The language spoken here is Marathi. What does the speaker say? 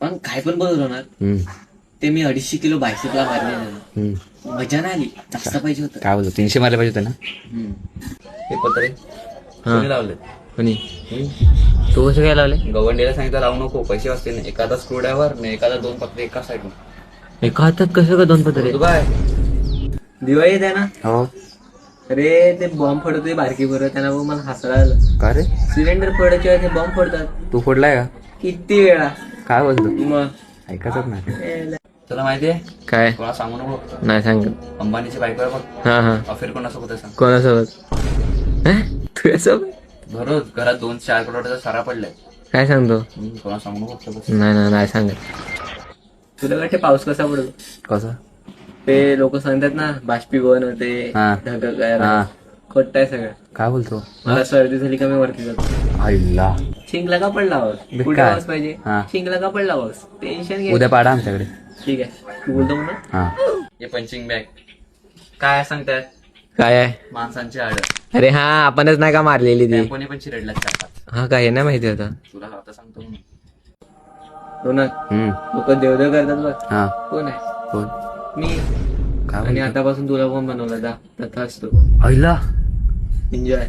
आपण काय पण बोललो ना ते मी 250 किलो बायसेपला मारले मजा नाही आली. जास्त पाहिजे होतं. काय बोलतो 300 मारले पाहिजे होतं ना. हे पत्रे कोणी लावले? कोणी तू कसं काय लावले? गवंडीला सांगितलं लावू नको, पैसे वाचते ना. एखादा स्क्रू ड्रायव्हर आणि एखादा 2 पत्रे एका साईडून. एका हातात कसं का 2 पत्रे? बाय दिवाळी आहे ना. हो. अरे ते बॉम्ब फोडतोय बारकी बरं त्यांना बघ मला हसायला आलं. का रे? सिलेंडर फोडायच्या वेळेस ते बॉम्ब फोडतात. तू फोडलाय का? किती वेळा. काय बोलतो? मग ऐकतच नाही. तुला माहितीये काय? कोणा सांगू नको. नाही सांग. अंबानीची बायको आहे बघ. हा हा. अफेअर कोणासोबत आहे सांग? कोणासोबत? तुझ्यासोबत? दररोज घरात 2-4 करोडाचा सारा पडलाय. काय सांगतो? कोणा सांगू नको. नाही सांगत. तुला वाटते पाऊस कसा पडतो? कसं? ते लोक सांगतात ना बाष्पीभवन होते हा. ढग खोट आहे सगळं. काय बोलतो? मला सर्दी झाली का मी वरती जातो. आईला शिंकला का पडला पाऊस? कुठे पाऊस पाहिजे? हा. शिंकला का पडला पाऊस? टेन्शन घे. उद्या पाडा आमच्याकडे. ठीक आहे तू बोलतो म्हणून. हा. हे पंचिंग बॅग काय सांगतायत? काय आहे? माणसांची आड. अरे हा आपणच नाही का मारलेली ती? कोणी पण चिरडला चार. हा काय नाही माहिती होता तुला आता सांगतो मी. हो ना. लोक देवदेव करतात बघ. हा. कोण आहे? कोण? मी. काय आणि आतापासून तुला पण बनवला जा तथा असतो. आईला एन्जॉय.